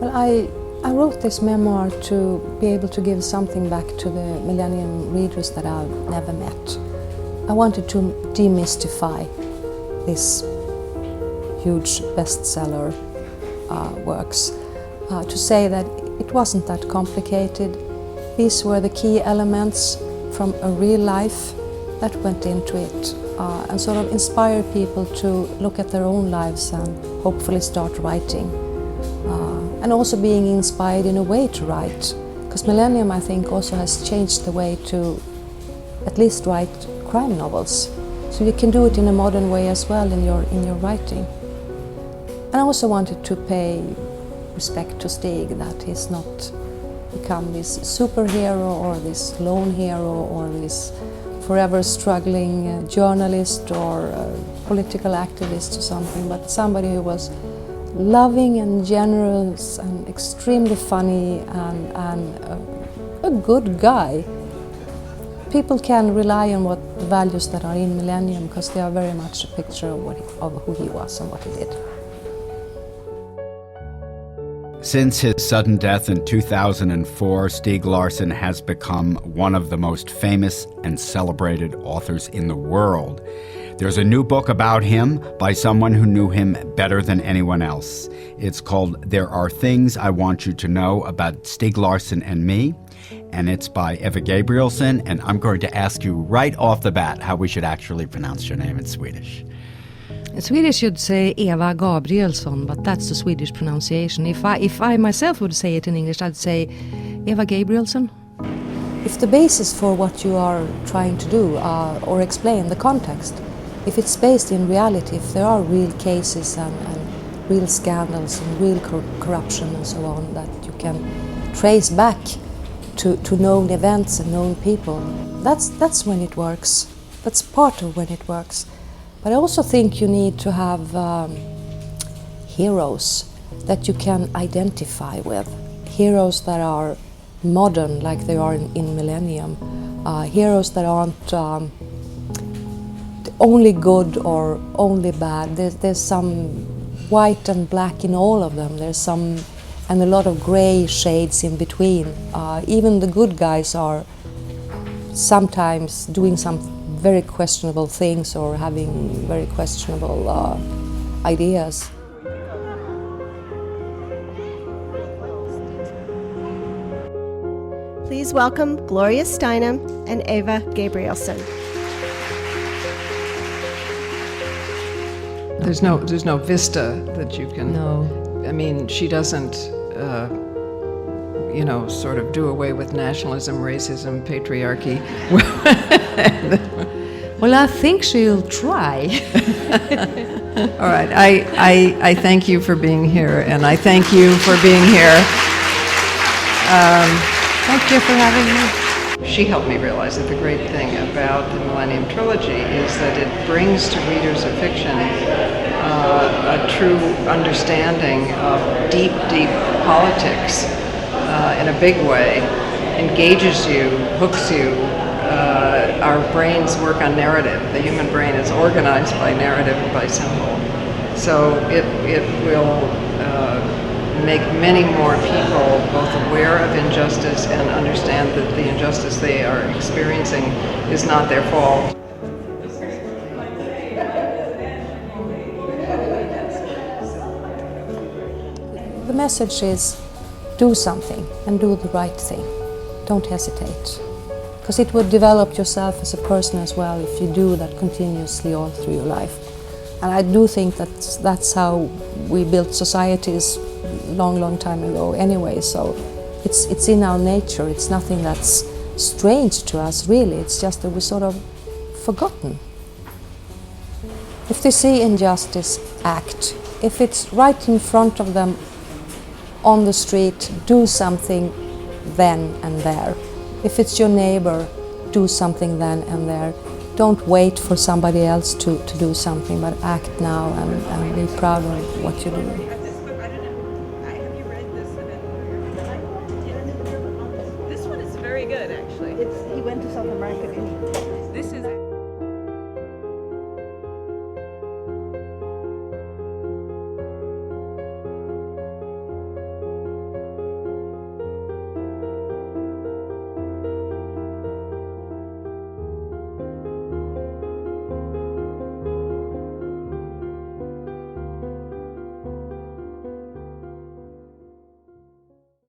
Well, I wrote this memoir to be able to give something back to the Millennium readers that I've never met. I wanted to demystify this huge bestseller works, to say that it wasn't that complicated. These were the key elements from a real life that went into it, and sort of inspire people to look at their own lives and hopefully start writing. And also being inspired in a way to write, because Millennium, I think, also has changed the way to at least write crime novels. So you can do it in a modern way as well in your writing. And I also wanted to pay respect to Stieg, that he's not become this superhero or this lone hero or this forever struggling journalist or political activist or something, but somebody who was loving and generous and extremely funny and a good guy. People can rely on what the values that are in Millennium, because they are very much a picture of who he was and what he did. Since his sudden death in 2004, Stieg Larsson has become one of the most famous and celebrated authors in the world. There's a new book about him by someone who knew him better than anyone else. It's called There Are Things I Want You to Know About Stieg Larsson and Me, and it's by Eva Gabrielsson, and I'm going to ask you right off the bat how we should actually pronounce your name in Swedish. In Swedish you'd say Eva Gabrielsson, but that's the Swedish pronunciation. If I myself would say it in English, I'd say Eva Gabrielsson. If the basis for what you are trying to do or explain the context, if it's based in reality, if there are real cases and real scandals and real corruption and so on that you can trace back to known events and known people, that's when it works. That's part of when it works. But I also think you need to have heroes that you can identify with. Heroes that are modern, like they are in Millennium. Heroes that aren't only good or only bad. There's some white and black in all of them. There's some, and a lot of gray shades in between. Even the good guys are sometimes doing some very questionable things or having very questionable ideas. Please welcome Gloria Steinem and Eva Gabrielsson. There's no vista that you can. No. I mean, she doesn't, sort of do away with nationalism, racism, patriarchy. Well, I think she'll try. All right, I thank you for being here, and I thank you for being here. Thank you for having me. She helped me realize that the great thing about the Millenium Trilogy is that it brings to readers of fiction a true understanding of deep, deep politics in a big way, engages you, hooks you. Our brains work on narrative. The human brain is organized by narrative and by symbol. So it will make many more people both aware of injustice and understand that the injustice they are experiencing is not their fault. The message is do something and do the right thing. Don't hesitate. Because it would develop yourself as a person as well if you do that continuously all through your life. And I do think that's how we built societies long time ago anyway, so it's in our nature. It's nothing that's strange to us really, it's just that we're sort of forgotten. If they see injustice, act. If it's right in front of them on the street, do something then and there. If it's your neighbor, do something then and there. Don't wait for somebody else to do something, but act now and be proud of what you're doing.